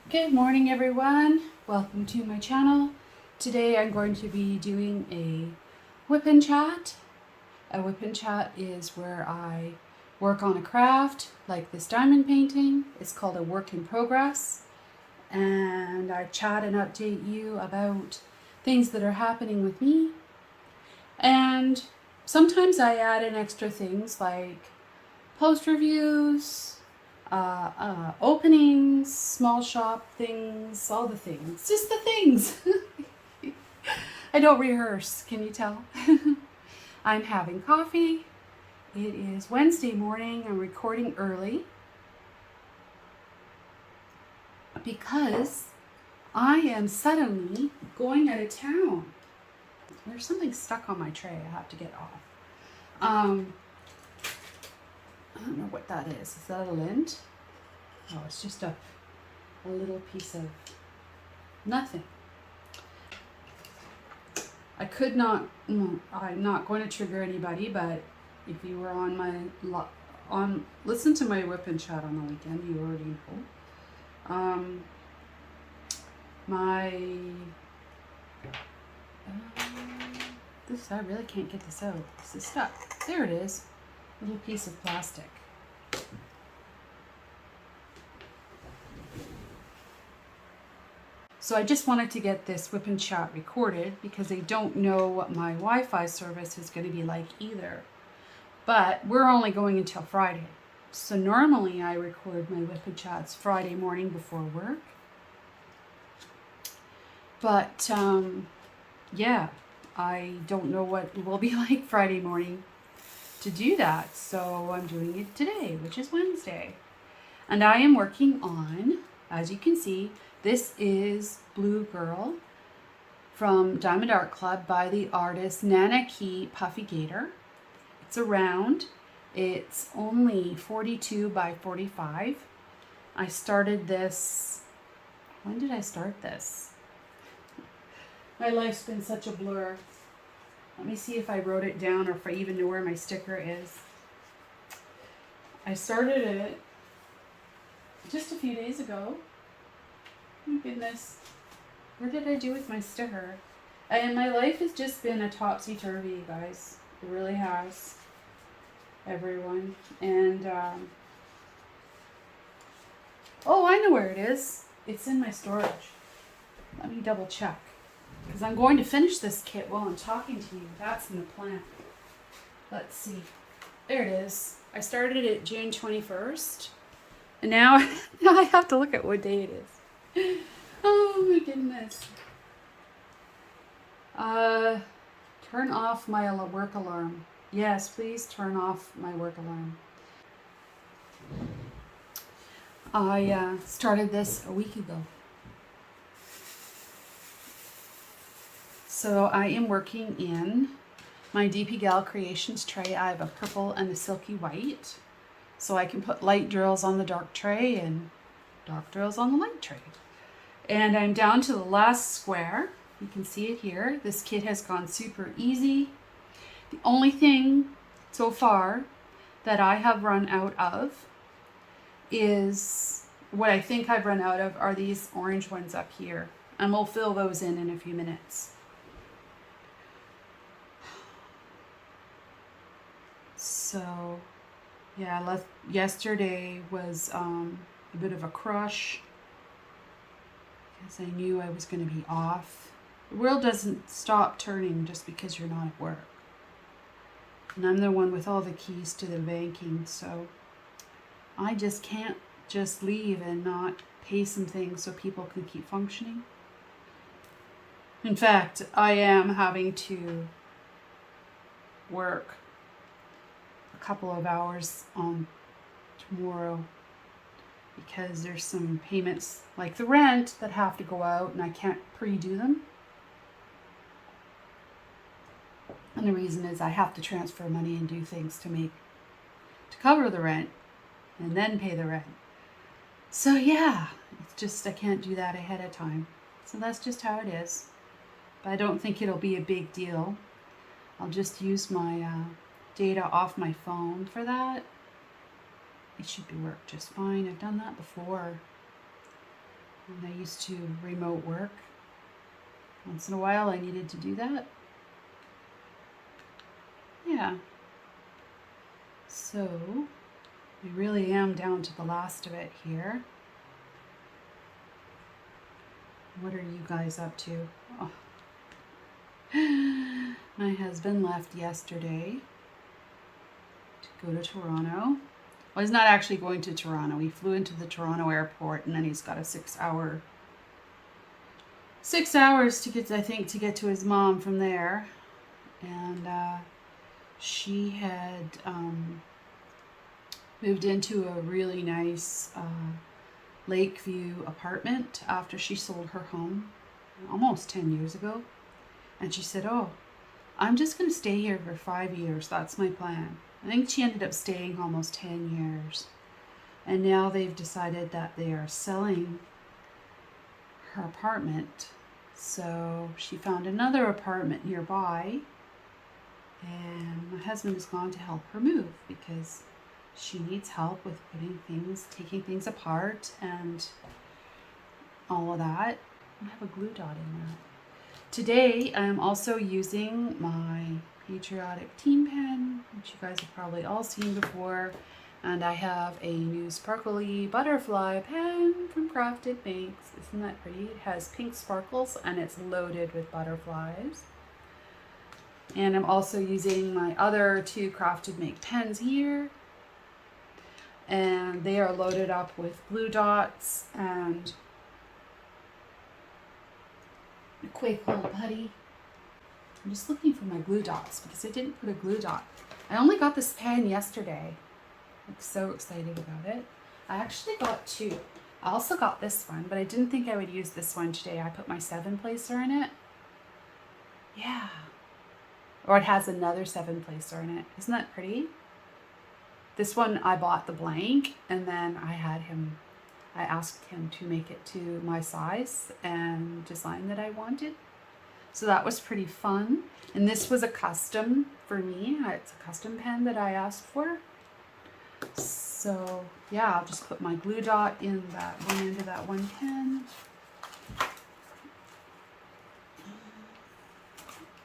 Good morning, everyone. Welcome to my channel. Today I'm going to be doing a whip and chat. A whip and chat is where I work on a craft like this diamond painting. It's called a work in progress. And I chat and update you about things that are happening with me. And sometimes I add in extra things like post reviews, openings, small shop things, all the things. Just the things. I don't rehearse, can you tell? I'm having coffee. It is Wednesday morning. I'm recording early because I am suddenly going out of town. There's something stuck on my tray I have to get off. I don't know what that is. Is that a lint? Oh, it's just a little piece of nothing. I could not, I'm not going to trigger anybody, but if you were on my, listen to my whip and chat on the weekend, you already know. I really can't get this out. This is stuck. There it is. Little piece of plastic. So I just wanted to get this whip and chat recorded because I don't know what my Wi-Fi service is going to be like either. But we're only going until Friday. So normally I record my whip and chats Friday morning before work. But yeah, I don't know what it will be like Friday morning to do that. So I'm doing it today, which is Wednesday. And I am working on, as you can see, this is Blue Girl from Diamond Art Club by the artist Nana Qi Puffygator. It's a round. It's only 42 by 45. I started this, when did I start this? My life's been such a blur. Let me see if I wrote it down or if I even know where my sticker is. I started it just a few days ago. Oh my goodness. What did I do with my sticker? And my life has just been a topsy-turvy, guys. It really has. Everyone. And, oh, I know where it is. It's in my storage. Let me double check. Because I'm going to finish this kit while I'm talking to you. That's in the plan. Let's see. There it is. I started it June 21st. And now I have to look at what day it is. Oh my goodness. Turn off my work alarm. Yes, please turn off my work alarm. I started this a week ago. So I am working in my DP Gal Creations tray. I have a purple and a silky white. So I can put light drills on the dark tray and dark drills on the light tray. And I'm down to the last square. You can see it here. This kit has gone super easy. The only thing so far that I have run out of is, what I think I've run out of are these orange ones up here. And we'll fill those in a few minutes. So, yeah, yesterday was a bit of a crush because I knew I was going to be off. The world doesn't stop turning just because you're not at work. And I'm the one with all the keys to the banking, so I just can't just leave and not pay some things so people can keep functioning. In fact, I am having to work a couple of hours on tomorrow because there's some payments like the rent that have to go out and I can't pre-do them. And the reason is I have to transfer money and do things to cover the rent and then pay the rent. So yeah, it's just I can't do that ahead of time. So that's just how it is. But I don't think it'll be a big deal. I'll just use my data off my phone for that. It should work just fine. I've done that before. And I used to remote work. Once in a while I needed to do that. Yeah. So I really am down to the last of it here. What are you guys up to? Oh. My husband left yesterday to go to Toronto. Well, he's not actually going to Toronto. He flew into the Toronto airport and then he's got a 6 hours to get, I think, to get to his mom from there. And she had moved into a really nice Lakeview apartment after she sold her home almost 10 years ago. And she said, oh, I'm just going to stay here for 5 years. That's my plan. I think she ended up staying almost 10 years. And now they've decided that they are selling her apartment. So she found another apartment nearby. And my husband has gone to help her move because she needs help with taking things apart and all of that. I have a glue dot in that. Today I'm also using my patriotic team pen, which you guys have probably all seen before. And I have a new sparkly butterfly pen from Crafted Makes. Isn't that pretty? It has pink sparkles and it's loaded with butterflies. And I'm also using my other two Crafted Make pens here. And they are loaded up with glue dots and a Quake Hole putty. I'm just looking for my glue dots because I didn't put a glue dot. I only got this pen yesterday. I'm so excited about it. I actually got two. I also got this one, but I didn't think I would use this one today. I put my 7-placer in it. Yeah. Or it has another 7-placer in it. Isn't that pretty? This one I bought the blank and then I asked him to make it to my size and design that I wanted. So that was pretty fun. And this was a custom for me. It's a custom pen that I asked for. So yeah, I'll just put my glue dot in that one end of that one pen.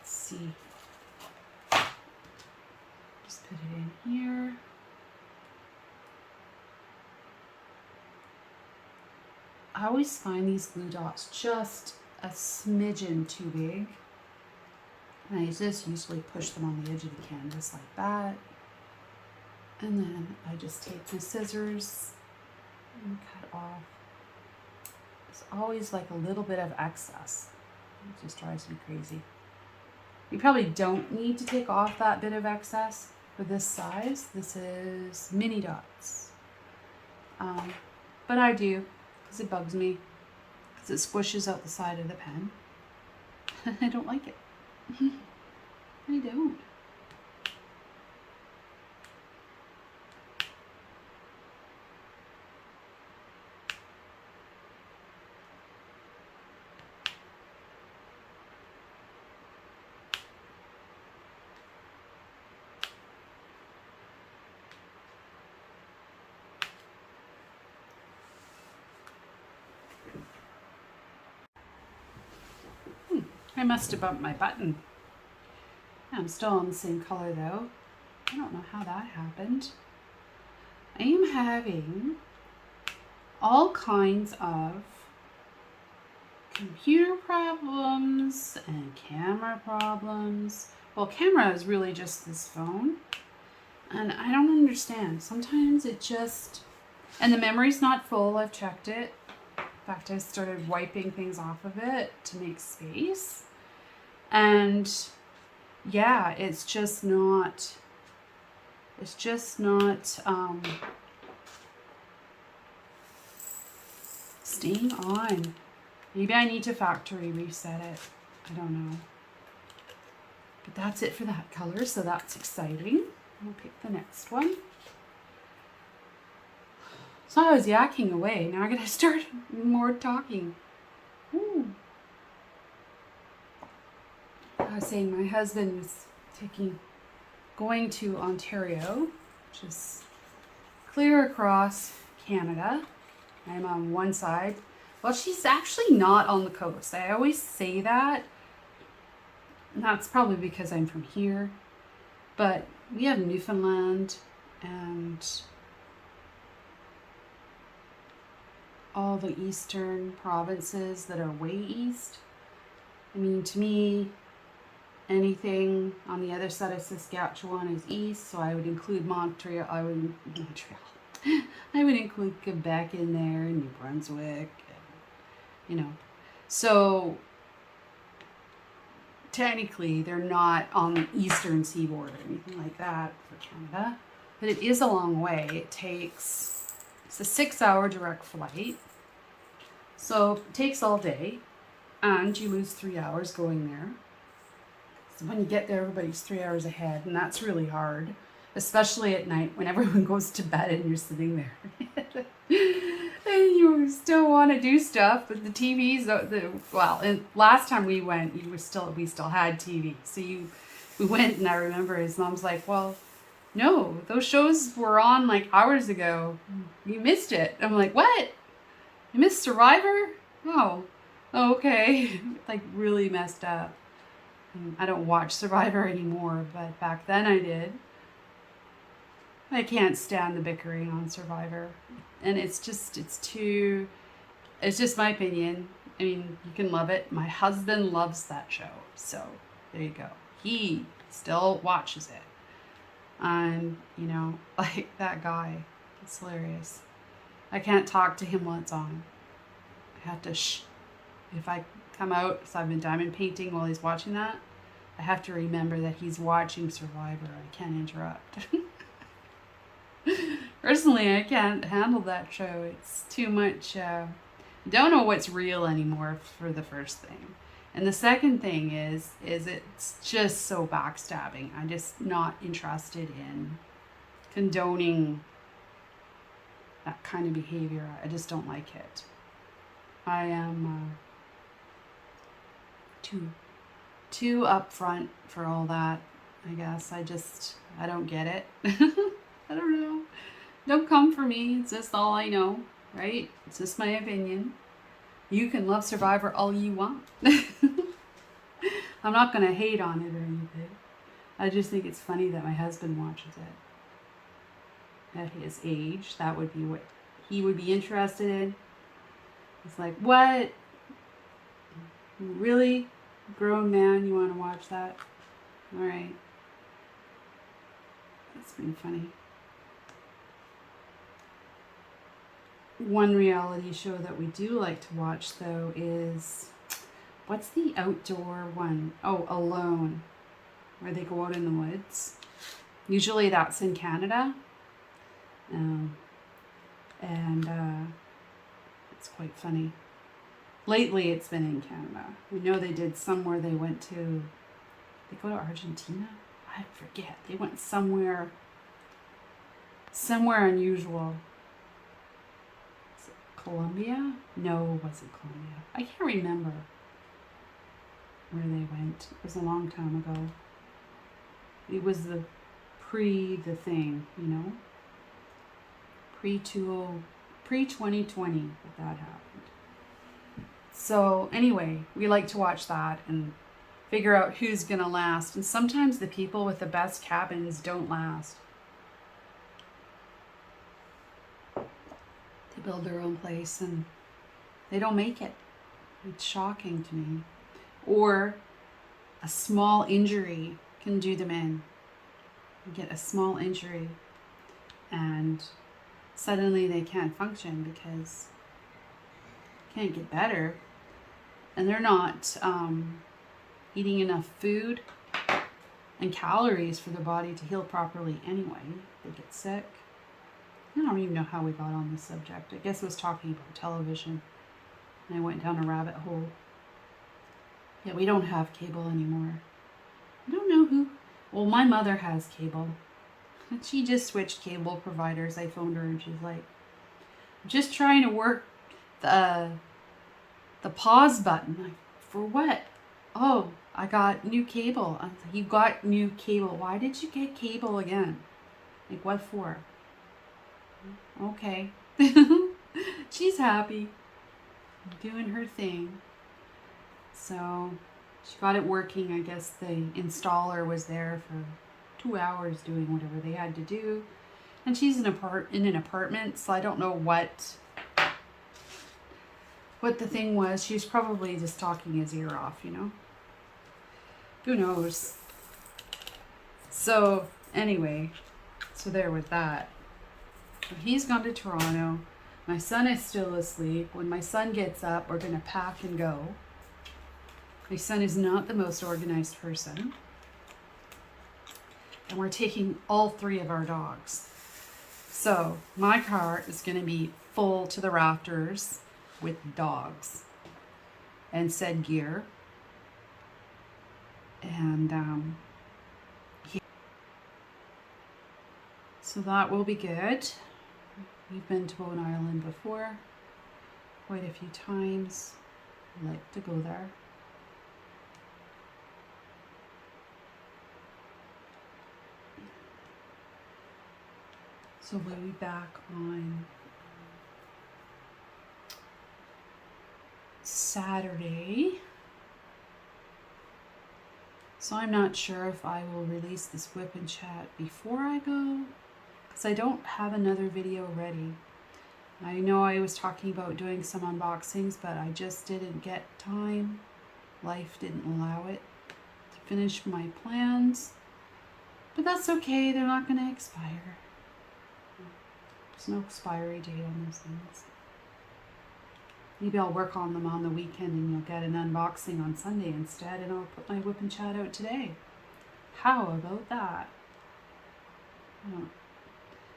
Let's see. Just put it in here. I always find these glue dots just a smidgen too big. And I just usually push them on the edge of the canvas like that. And then I just take my scissors and cut off. There's always like a little bit of excess. It just drives me crazy. You probably don't need to take off that bit of excess for this size. This is mini dots. But I do. It bugs me because it squishes out the side of the pen. I don't like it. I don't. I must have bumped my button. I'm still on the same color though. I don't know how that happened. I am having all kinds of computer problems and camera problems. Well, camera is really just this phone. And I don't understand. Sometimes it just... And the memory's not full. I've checked it. In fact, I started wiping things off of it to make space. And yeah, it's just not staying on. Maybe I need to factory reset it. I don't know. But that's it for that color, so that's exciting. I'll pick the next one. So I was yakking away. Now I gotta start more talking. Ooh. I was saying my husband was going to Ontario, which is clear across Canada. I'm on one side. Well, she's actually not on the coast. I always say that. And that's probably because I'm from here. But we have Newfoundland and all the eastern provinces that are way east. I mean, to me, anything on the other side of Saskatchewan is east, so I would include Montreal. I would include Quebec in there, and New Brunswick, and, So technically, they're not on the eastern seaboard or anything like that for Canada, but it is a long way. It's a 6-hour direct flight, so it takes all day, and you lose 3 hours going there. So when you get there, everybody's 3 hours ahead, and that's really hard, especially at night when everyone goes to bed and you're sitting there. And you still want to do stuff, but the TV's and last time we went, we still had TV. So we went, and I remember his mom's like, "Well, no, those shows were on like hours ago. You missed it." I'm like, "What? You missed Survivor? Oh, okay." Like really messed up. I don't watch Survivor anymore, but back then I did. I can't stand the bickering on Survivor. And it's just my opinion. I mean, you can love it. My husband loves that show. So there you go. He still watches it. And, like that guy, it's hilarious. I can't talk to him while it's on. I have to If I come out, so I've been diamond painting while he's watching that, I have to remember that he's watching Survivor. I can't interrupt. Personally, I can't handle that show. It's too much. Don't know what's real anymore, for the first thing. And the second thing is it's just so backstabbing. I'm just not interested in condoning that kind of behavior. I just don't like it. I am too upfront for all that, I guess. I don't get it. I don't know. Don't come for me. It's just all I know, right? It's just my opinion. You can love Survivor all you want. I'm not going to hate on it or anything. I just think it's funny that my husband watches it. At his age, that would be what he would be interested in. It's like, what? Really? Grown man, you want to watch that? All right. That's been funny. One reality show that we do like to watch, though, is, what's the outdoor one? Oh, Alone, where they go out in the woods. Usually that's in Canada. It's quite funny. Lately it's been in Canada. We know they did somewhere they went to. They go to Argentina? I forget. They went somewhere unusual. Is it Colombia? No, it wasn't Colombia. I can't remember where they went. It was a long time ago. It was the thing, pre-2020 that happened. So anyway, we like to watch that and figure out who's gonna last. And sometimes the people with the best cabins don't last. They build their own place and they don't make it. It's shocking to me. Or a small injury can do them in. You get a small injury and suddenly they can't function because they can't get better. And they're not eating enough food and calories for their body to heal properly anyway. They get sick. I don't even know how we got on this subject. I guess I was talking about television and I went down a rabbit hole. Yeah, we don't have cable anymore. I don't know who. Well, my mother has cable. She just switched cable providers. I phoned her and she's like, I'm just trying to work the pause button. Like, for what? Oh, I got new cable. I was like, you got new cable. Why did you get cable again? Like, what for? Okay. She's happy. doing her thing. So she got it working. I guess the installer was there for 2 hours doing whatever they had to do. And she's in an apartment, so I don't know what the thing was. She was probably just talking his ear off, you know. Who knows? So anyway, so there with that. So he's gone to Toronto. My son is still asleep. When my son gets up, we're going to pack and go. My son is not the most organized person. And we're taking all 3 of our dogs. So my car is going to be full to the rafters with dogs and said gear. And so that will be good. We've been to Bowen Island before, quite a few times. I like to go there. So we'll be back on Saturday. So I'm not sure if I will release this WIP and chat before I go, because I don't have another video ready. I know I was talking about doing some unboxings, but I just didn't get time. Life didn't allow it to finish my plans. But that's okay, they're not going to expire. There's no expiry date on those things. Maybe I'll work on them on the weekend and you'll get an unboxing on Sunday instead, and I'll put my WIP and chat out today. How about that? I don't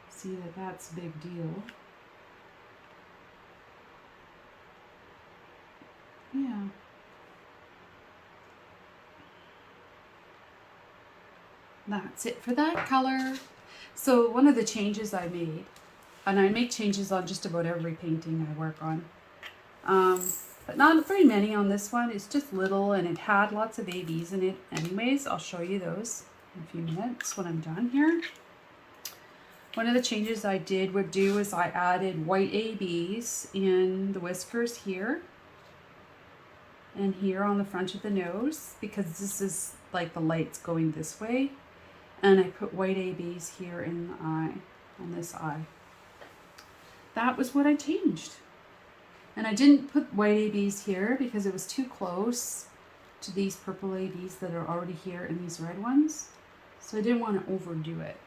see that that's a big deal. Yeah. That's it for that color. So one of the changes I made, and I make changes on just about every painting I work on, but not very many on this one. It's just little, and it had lots of ABs in it anyways. I'll show you those in a few minutes when I'm done here. One of the changes I would do is I added white ABs in the whiskers here and here on the front of the nose, because this is like the light's going this way. And I put white ABs here in the eye, on this eye. That was what I changed. And I didn't put white ABs here because it was too close to these purple ABs that are already here and these red ones. So I didn't want to overdo it.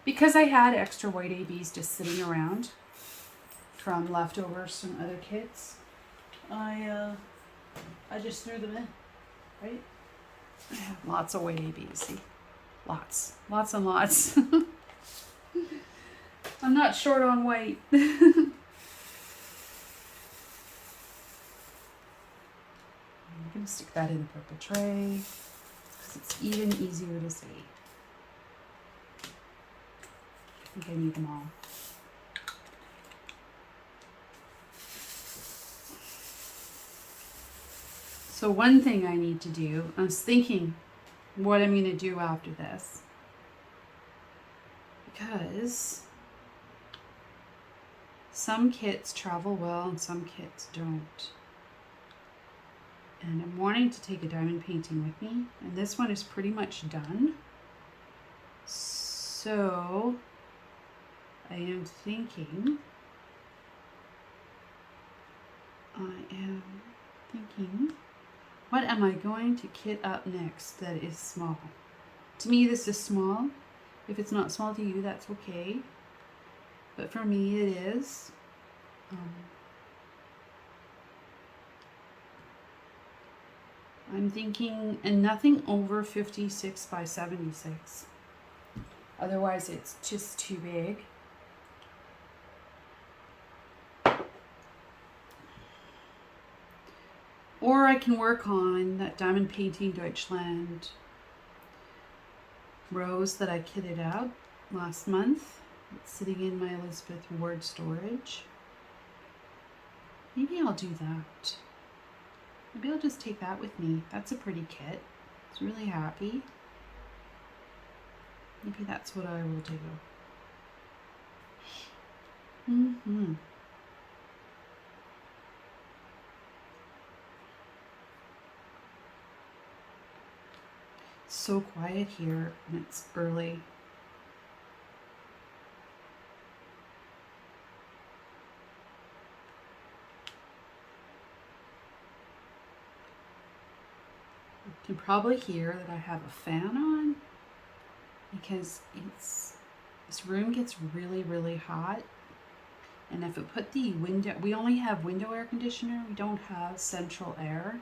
Because I had extra white ABs just sitting around from leftovers from other kits, I just threw them in, right? I have lots of white ABs, see? Lots and lots. I'm not short on white. I'm gonna stick that in the purple tray because it's even easier to see. I think I need them all. So one thing I need to do, I was thinking what I'm going to do after this, because some kits travel well and some kits don't. And I'm wanting to take a diamond painting with me, and this one is pretty much done. So I am thinking, what am I going to kit up next that is small? To me, this is small. If it's not small to you, that's okay. But for me, it is. I'm thinking, and nothing over 56 by 76. Otherwise, it's just too big. Or I can work on that Diamond Painting Deutschland rose that I kitted out last month. It's sitting in my Elizabeth Ward storage. Maybe I'll do that. Maybe I'll just take that with me. That's a pretty kit. It's really happy. Maybe that's what I will do. It's so quiet here and it's early. You can probably hear that I have a fan on because this room gets really, really hot. And if it put the window, we only have window air conditioner. We don't have central air.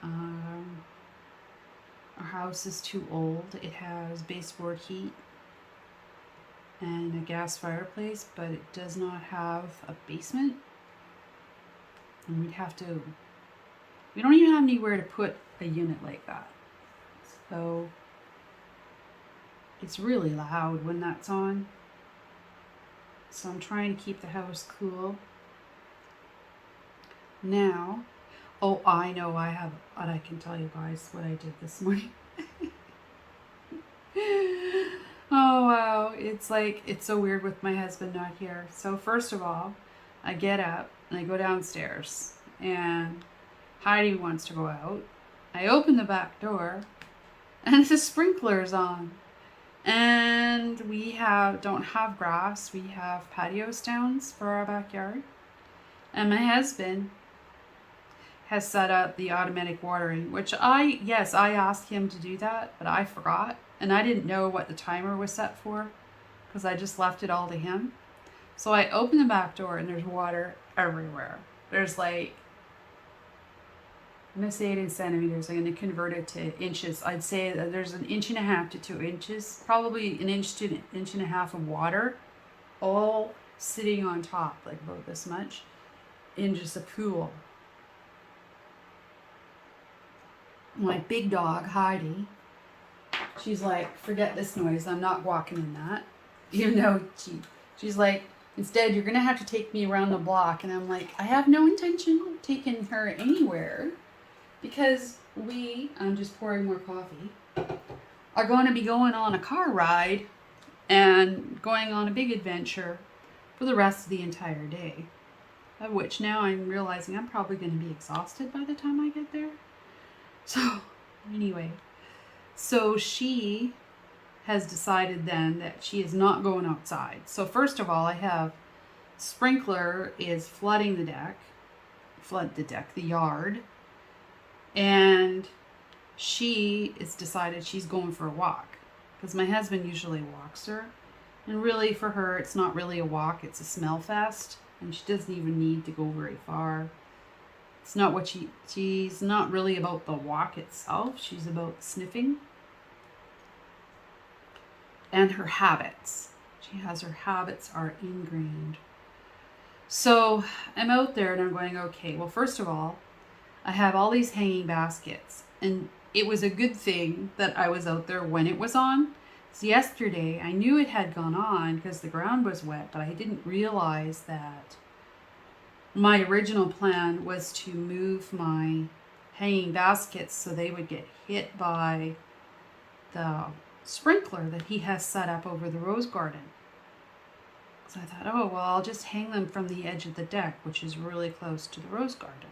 Our house is too old. It has baseboard heat and a gas fireplace, but it does not have a basement. And we don't even have anywhere to put a unit like that. So it's really loud when that's on. So I'm trying to keep the house cool. Now, oh, I know I have, but I can tell you guys what I did this morning. Oh, wow. It's so weird with my husband not here. So first of all, I get up and I go downstairs and Heidi wants to go out. I open the back door and the sprinkler's on. And we don't have grass. We have patio stones for our backyard. And my husband has set up the automatic watering, which I asked him to do that, but I forgot. And I didn't know what the timer was set for because I just left it all to him. So I open the back door and there's water everywhere. There's I'm going to say it in centimeters. I'm going to convert it to inches. I'd say that there's 1.5 inches to 2 inches, probably 1 inch to 1.5 inches of water, all sitting on top, like about this much, in just a pool. My big dog, Heidi, she's like, forget this noise. I'm not walking in that. Even though she's like, instead, you're going to have to take me around the block. And I'm like, I have no intention of taking her anywhere. Because I'm just pouring more coffee, are going to be going on a car ride and going on a big adventure for the rest of the entire day. Of which now I'm realizing I'm probably going to be exhausted by the time I get there. So, anyway. So she has decided then that she is not going outside. So first of all, I have sprinkler is flooding the the yard. And she has decided she's going for a walk because my husband usually walks her. And really for her, it's not really a walk. It's a smell fest. And she doesn't even need to go very far. It's not what she's not really about the walk itself. She's about sniffing. And her habits. Her habits are ingrained. So I'm out there and I'm going, okay, well, first of all, I have all these hanging baskets, and it was a good thing that I was out there when it was on. So yesterday, I knew it had gone on because the ground was wet, but I didn't realize that my original plan was to move my hanging baskets so they would get hit by the sprinkler that he has set up over the rose garden. So I thought, oh, well, I'll just hang them from the edge of the deck, which is really close to the rose garden.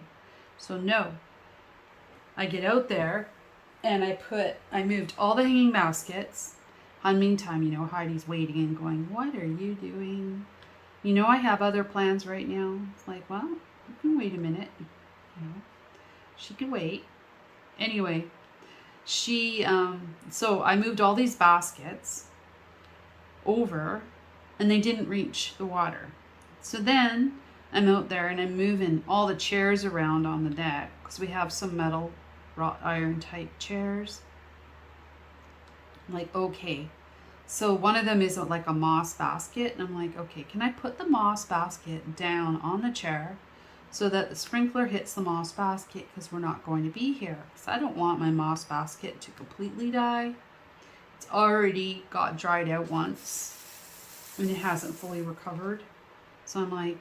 So no, I get out there and I moved all the hanging baskets. In the meantime, Heidi's waiting and going, what are you doing? I have other plans right now. It's like, well, you can wait a minute. She can wait. Anyway, so I moved all these baskets over and they didn't reach the water. So then I'm out there and I'm moving all the chairs around on the deck because we have some metal wrought iron type chairs. I'm like, okay. So one of them is like a moss basket. And I'm like, okay, can I put the moss basket down on the chair so that the sprinkler hits the moss basket because we're not going to be here. Because I don't want my moss basket to completely die. It's already got dried out once and it hasn't fully recovered. So I'm like,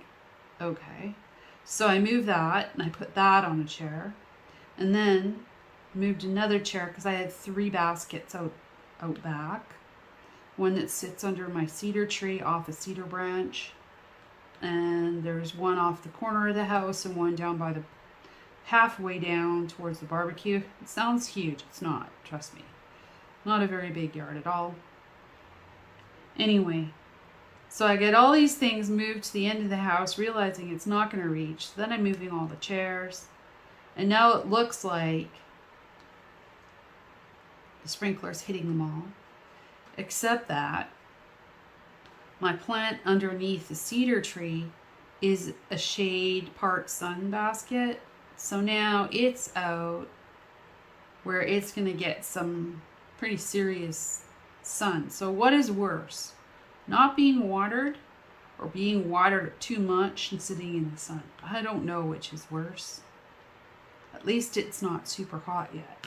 okay. So I moved that and I put that on a chair and then moved another chair because I had 3 baskets out back. One that sits under my cedar tree off a cedar branch. And there's one off the corner of the house and one down by halfway down towards the barbecue. It sounds huge. It's not. Trust me. Not a very big yard at all. Anyway, so I get all these things moved to the end of the house, realizing it's not going to reach. Then I'm moving all the chairs. And now it looks like the sprinkler's hitting them all. Except that my plant underneath the cedar tree is a shade part sun basket. So now it's out where it's going to get some pretty serious sun. So what is worse? Not being watered or being watered too much and sitting in the sun? I don't know which is worse. At least it's not super hot yet.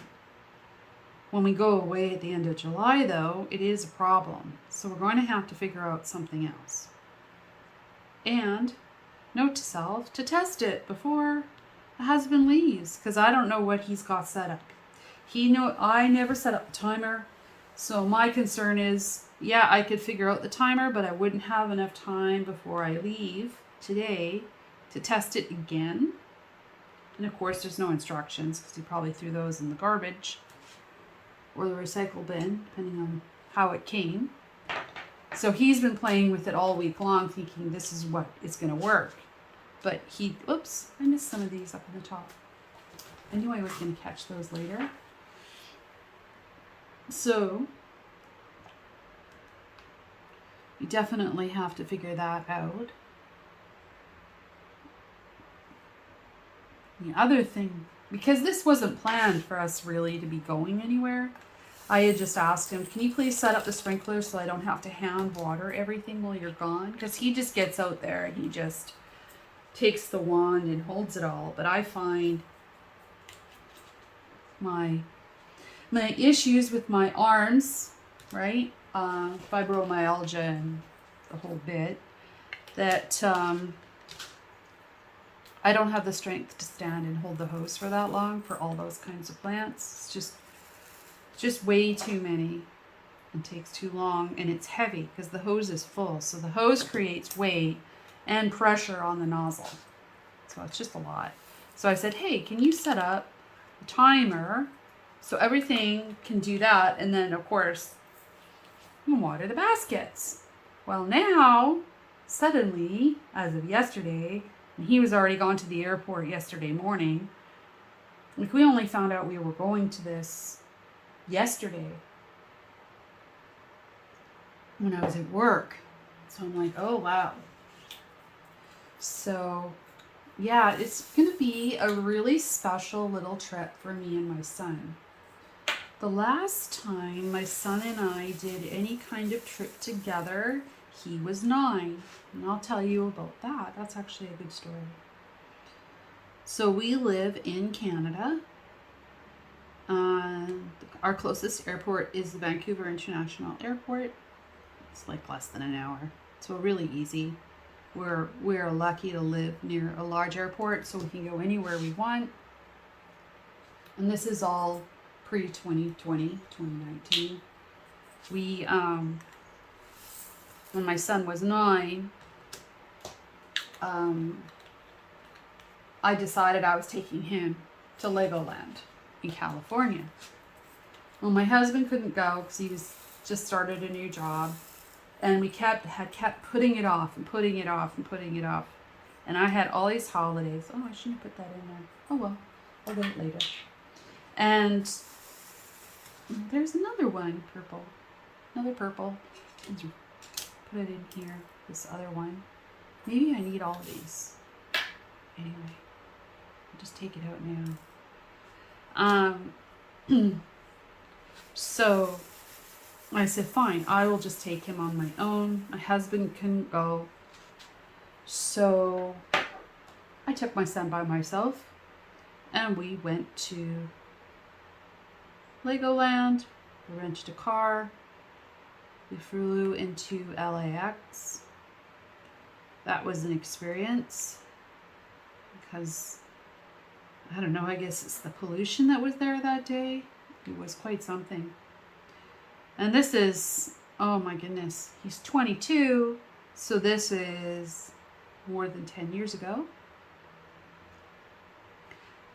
When we go away at the end of July, though, it is a problem. So we're going to have to figure out something else. And, note to self, to test it before the husband leaves, because I don't know what he's got set up. I never set up the timer, so my concern is, yeah, I could figure out the timer, but I wouldn't have enough time before I leave today to test it again. And of course, there's no instructions, because he probably threw those in the garbage or the recycle bin, depending on how it came. So he's been playing with it all week long, thinking this is what is going to work. But oops, I missed some of these up on the top. I knew I was going to catch those later. So you definitely have to figure that out. The other thing, because this wasn't planned for us really to be going anywhere, I had just asked him, can you please set up the sprinkler so I don't have to hand water everything while you're gone? Because he just gets out there and he just takes the wand and holds it all. But I find my issues with my arms, right? Fibromyalgia and the whole bit, that I don't have the strength to stand and hold the hose for that long for all those kinds of plants. It's just way too many. It takes too long, and it's heavy because the hose is full. So the hose creates weight and pressure on the nozzle. So it's just a lot. So I said, hey, can you set up a timer so everything can do that? And then, of course, you can water the baskets. Well, now, suddenly, as of yesterday, and he was already gone to the airport yesterday morning, like we only found out we were going to this yesterday when I was at work. So I'm like, oh, wow. So, yeah, it's going to be a really special little trip for me and my son. The last time my son and I did any kind of trip together, he was 9. And I'll tell you about that. That's actually a good story. So we live in Canada. Our closest airport is the Vancouver International Airport. It's like less than an hour. So really easy. We're lucky to live near a large airport, so we can go anywhere we want. And this is all pre-2020, 2019. We, when my son was 9, I decided I was taking him to Legoland in California. Well, my husband couldn't go because he was just started a new job. And we kept putting it off and putting it off and putting it off. And I had all these holidays. Oh, I shouldn't put that in there. Oh, well, I'll get it later. And there's another one, purple. Another purple. Put it in here, this other one. Maybe I need all of these. Anyway, I'll just take it out now. So I said, fine, I will just take him on my own. My husband couldn't go. So I took my son by myself and we went to Legoland. We rented a car. We flew into LAX. That was an experience because, I don't know, I guess it's the pollution that was there that day. It was quite something. And this is, oh my goodness, he's 22, so this is more than 10 years ago.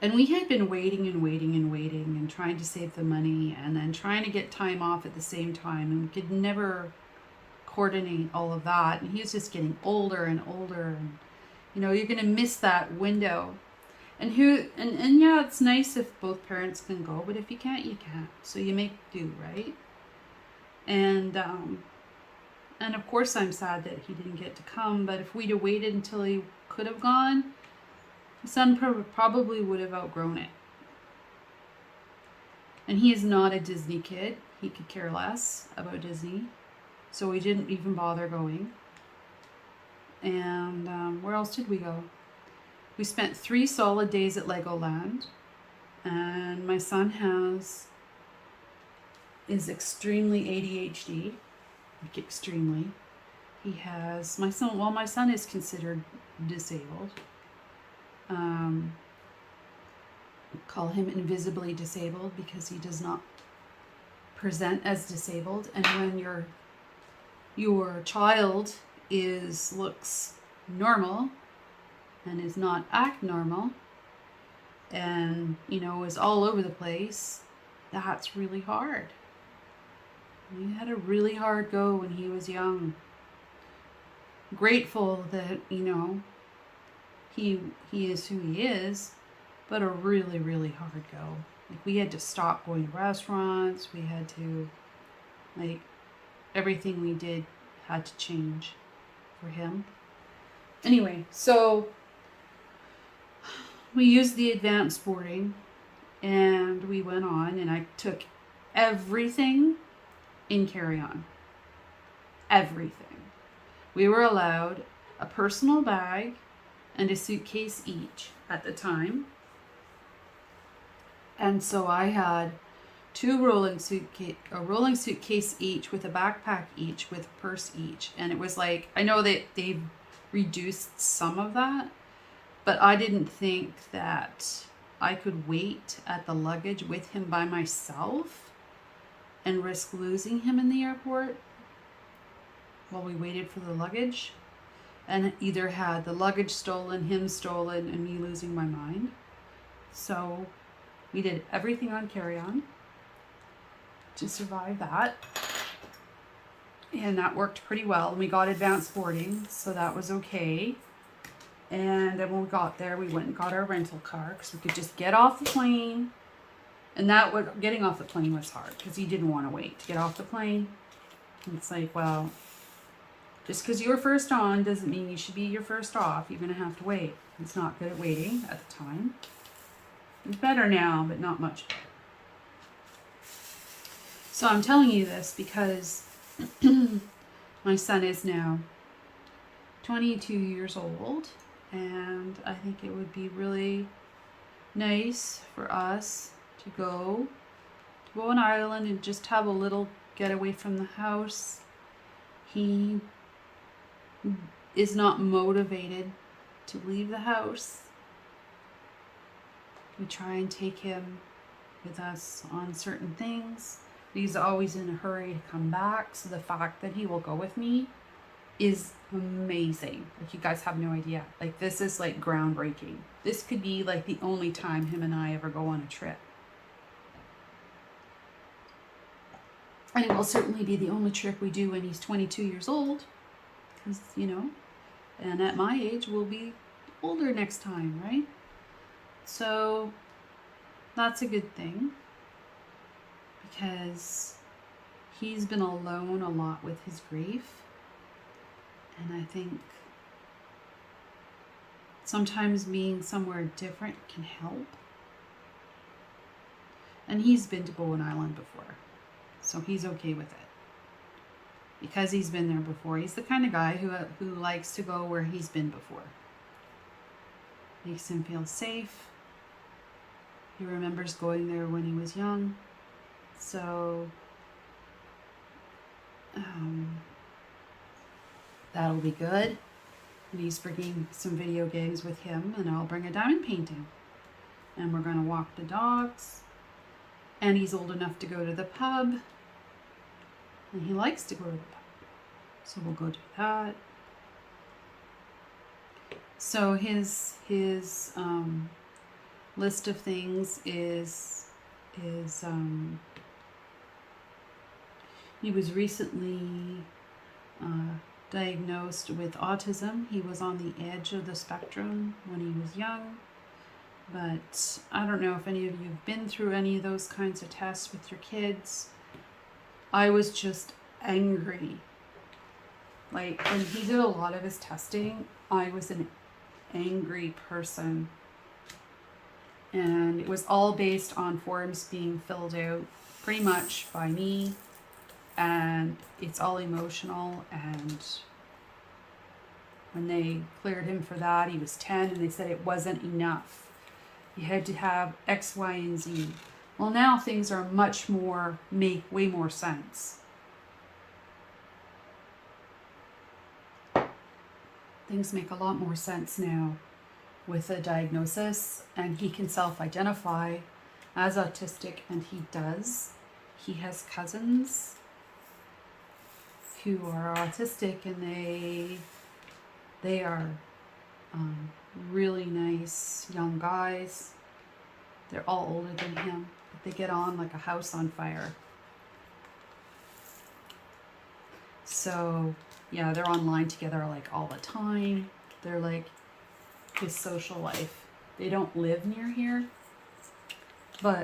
And we had been waiting and waiting and waiting and trying to save the money and then trying to get time off at the same time, and we could never coordinate all of that. And he was just getting older and older, and you're going to miss that window. And yeah, it's nice if both parents can go, but if you can't, you can't. So you make do, right? And of course I'm sad that he didn't get to come, but if we'd have waited until he could have gone, my son probably would have outgrown it. And he is not a Disney kid. He could care less about Disney. So we didn't even bother going. And where else did we go? We spent 3 solid days at Legoland. And my son is extremely ADHD. Like extremely. My son is considered disabled. Call him invisibly disabled because he does not present as disabled. And when your child looks normal and is not act normal and is all over the place, that's really hard. We had a really hard go when he was young. Grateful that he is who he is, but a really, really hard go. Like, we had to stop going to restaurants. We had to, everything we did had to change for him. Anyway, so we used the advanced boarding and we went on, and I took everything in carry-on. Everything. We were allowed a personal bag and a suitcase each at the time. And so I had a rolling suitcase each with a backpack each with a purse each. And it was I know that they've reduced some of that, but I didn't think that I could wait at the luggage with him by myself and risk losing him in the airport while we waited for the luggage, and either had the luggage stolen, him stolen, and me losing my mind. So we did everything on carry-on to survive that. And that worked pretty well. And we got advanced boarding, so that was okay. And then when we got there, we went and got our rental car because we could just get off the plane. And getting off the plane was hard because he didn't want to wait to get off the plane. And it's well, just because you were first on doesn't mean you should be your first off. You're going to have to wait. He's not good at waiting at the time. He's better now, but not much better. So I'm telling you this because my son is now 22 years old, and I think it would be really nice for us to go on Ireland and just have a little getaway from the house. He is not motivated to leave the house. We try and take him with us on certain things. He's always in a hurry to come back, so the fact that he will go with me is amazing. You guys have no idea. This is groundbreaking. This could be the only time him and I ever go on a trip. And it will certainly be the only trip we do when he's 22 years old. Because, and at my age, we'll be older next time, right? So that's a good thing. Because he's been alone a lot with his grief. And I think sometimes being somewhere different can help. And he's been to Bowen Island before. So he's okay with it. Because he's been there before. He's the kind of guy who likes to go where he's been before. Makes him feel safe. He remembers going there when he was young. So that'll be good. And he's bringing some video games with him, and I'll bring a diamond painting. And we're going to walk the dogs. And he's old enough to go to the pub. And he likes to go to the pub. So we'll go do that. So his list of things is he was recently diagnosed with autism. He was on the edge of the spectrum when he was young. But I don't know if any of you have been through any of those kinds of tests with your kids. I was just angry. Like, when he did a lot of his testing, I was an angry person. And it was all based on forms being filled out pretty much by me. And it's all emotional. And when they cleared him for that, he was 10, and they said it wasn't enough. You had to have X, Y, and Z. Well, now things are make way more sense. Things make a lot more sense now with a diagnosis, and he can self-identify as autistic, and he does. He has cousins who are autistic, and they are really nice young guys. They're all older than him, but they get on like a house on fire. So yeah, they're online together like all the time. They're like his social life. They don't live near here, and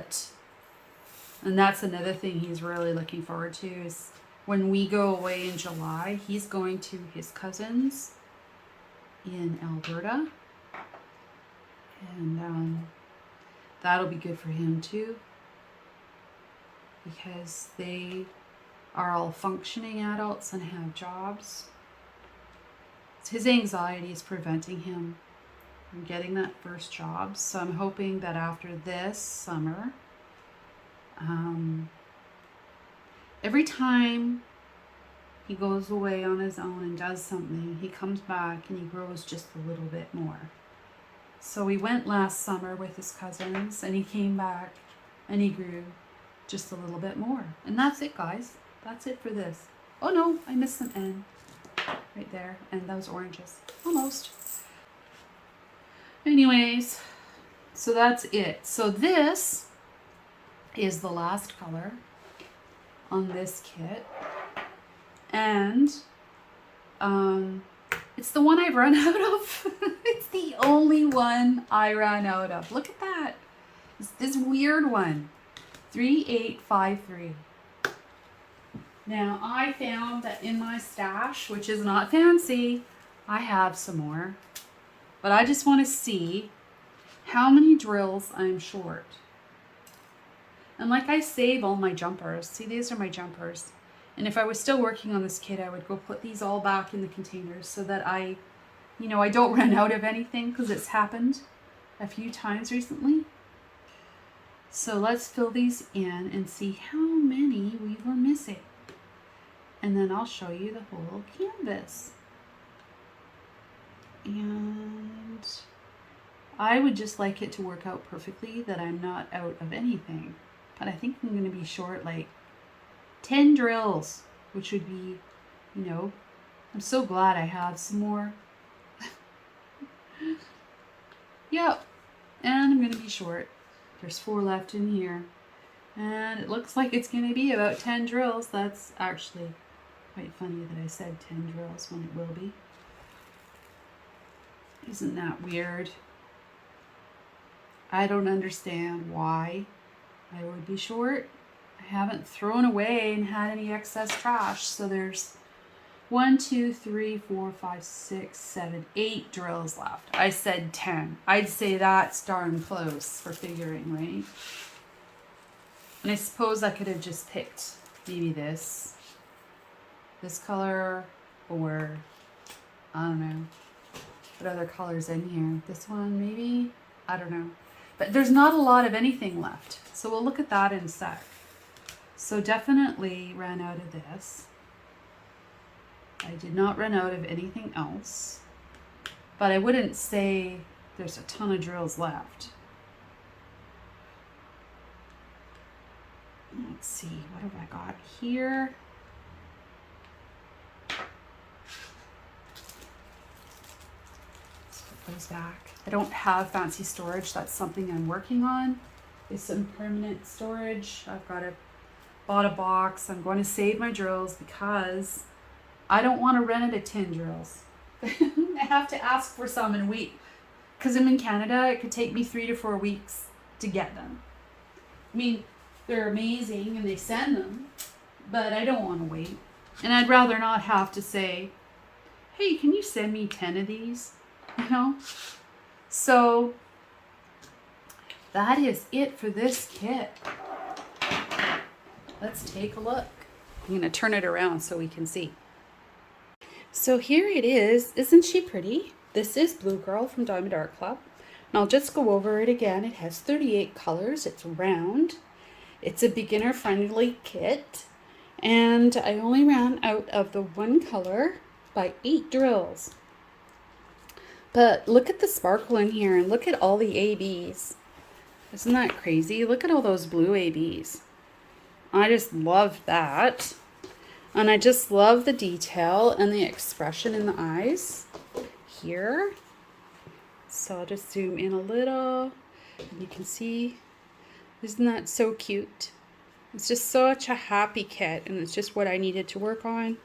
that's another thing he's really looking forward to is when we go away in July, he's going to his cousins in Alberta. And that'll be good for him too, because they are all functioning adults and have jobs. His anxiety is preventing him from getting that first job. So I'm hoping that after this summer, every time he goes away on his own and does something, he comes back and he grows just a little bit more. So we went last summer with his cousins, and he came back and he grew just a little bit more. And that's it, guys. That's it for this. Oh no, I missed some N right there, and those oranges. Almost. Anyways, so that's it. So this is the last color on this kit. And it's the one I've run out of. It's the only one I ran out of. Look at that. It's this weird one. 3853. Now, I found that in my stash, which is not fancy, I have some more. But I just want to see how many drills I'm short. And like, I save all my jumpers. See, these are my jumpers. And if I was still working on this kit, I would go put these all back in the containers so that I don't run out of anything, because it's happened a few times recently. So let's fill these in and see how many we were missing. And then I'll show you the whole canvas. And I would just like it to work out perfectly, that I'm not out of anything. But I think I'm going to be short like 10 drills, which would be, I'm so glad I have some more. Yep, and I'm going to be short. There's 4 left in here. And it looks like it's going to be about 10 drills. That's actually quite funny that I said 10 drills when it will be. Isn't that weird? I don't understand why I would be short. I haven't thrown away and had any excess trash. So there's 1, 2, 3, 4, 5, 6, 7, 8 drills left. I said 10. I'd say that's darn close for figuring, right? And I suppose I could have just picked maybe this color, or I don't know what other colors in here. This one maybe? I don't know. But there's not a lot of anything left. So we'll look at that in a sec. So definitely ran out of this. I did not run out of anything else. But I wouldn't say there's a ton of drills left. Let's see, what have I got here? Let's put those back. I don't have fancy storage. That's something I'm working on, is some permanent storage. I've bought a box. I'm going to save my drills because I don't want to run out of tin drills. I have to ask for some and wait. Because I'm in Canada, it could take me 3 to 4 weeks to get them. I mean, they're amazing and they send them, but I don't want to wait. And I'd rather not have to say, hey, can you send me 10 of these? You know? So that is it for this kit. Let's take a look. I'm going to turn it around so we can see. So here it is. Isn't she pretty? This is Blue Girl from Diamond Art Club. And I'll just go over it again. It has 38 colors. It's round. It's a beginner-friendly kit. And I only ran out of the one color by 8 drills. But look at the sparkle in here and look at all the ABs. Isn't that crazy? Look at all those blue ABs. I just love that. And I just love the detail and the expression in the eyes here. So I'll just zoom in a little and you can see, isn't that so cute? It's just such a happy kit and it's just what I needed to work on.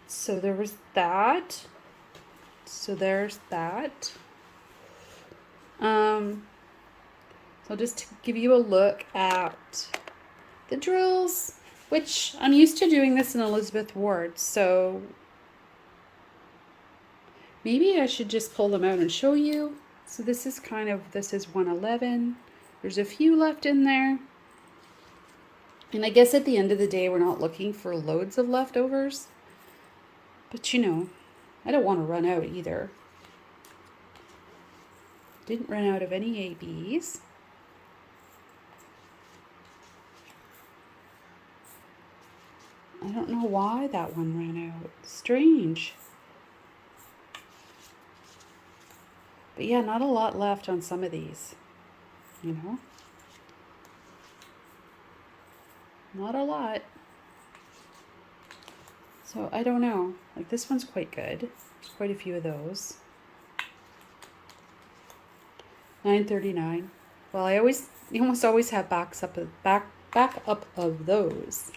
So there was that. So there's that. So I'll just give you a look at the drills, which I'm used to doing this in Elizabeth Ward, so maybe I should just pull them out and show you. So this is 111. There's a few left in there. And I guess at the end of the day, we're not looking for loads of leftovers. But you know, I don't want to run out either. Didn't run out of any ABs. I don't know why that one ran out. Strange. But yeah, not a lot left on some of these, you know? Not a lot. So I don't know. Like this one's quite good. There's quite a few of those. $9.39. Well, I almost always have backup of those.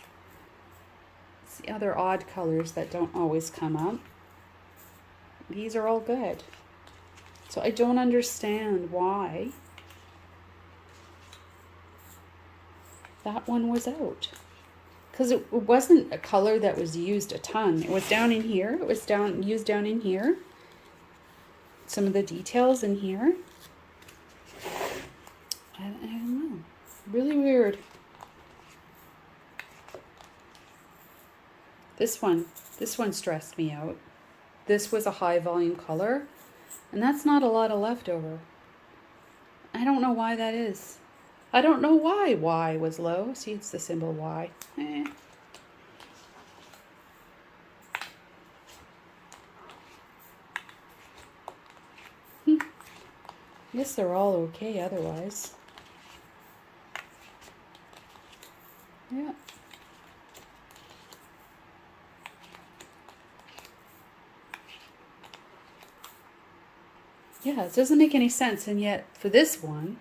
It's the other odd colors that don't always come up. These are all good. So I don't understand why that one was out. Because it wasn't a color that was used a ton. It was down in here. It was used down in here. Some of the details in here. I don't know. Really weird. This one stressed me out. This was a high volume color. And that's not a lot of leftover. I don't know why that is. I don't know why Y was low. See, it's the symbol Y. Guess they're all okay otherwise. Yeah. Yeah, it doesn't make any sense, and yet for this one,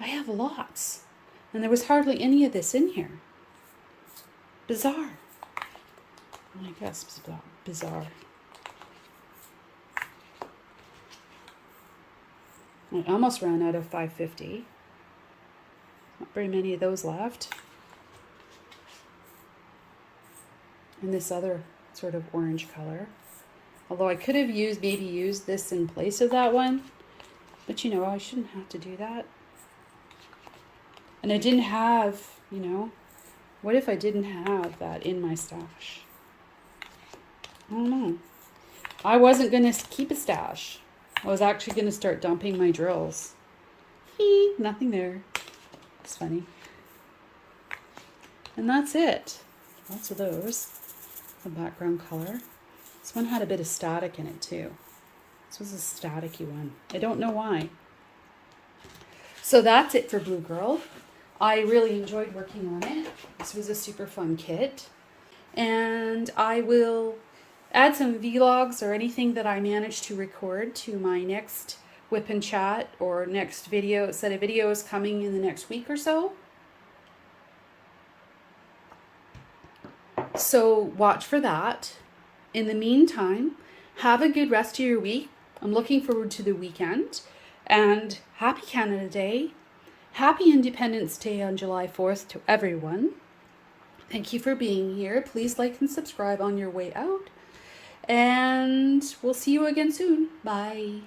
I have lots. And there was hardly any of this in here. Bizarre. I guess bizarre. I almost ran out of 550. Not very many of those left. And this other sort of orange color. Although I could have maybe used this in place of that one. But you know, I shouldn't have to do that. And I didn't have, you know, what if I didn't have that in my stash? I don't know. I wasn't going to keep a stash. I was actually going to start dumping my drills. Nothing there. It's funny. And that's it. Lots of those. The background color. This one had a bit of static in it too. This was a staticky one. I don't know why. So that's it for Blue Girl. I really enjoyed working on it. This was a super fun kit. And I will add some vlogs or anything that I manage to record to my next WIP and chat, or next video, set of videos coming in the next week or so. So watch for that. In the meantime, have a good rest of your week. I'm looking forward to the weekend. And happy Canada Day. Happy Independence Day on July 4th to everyone. Thank you for being here. Please like and subscribe on your way out. And we'll see you again soon. Bye.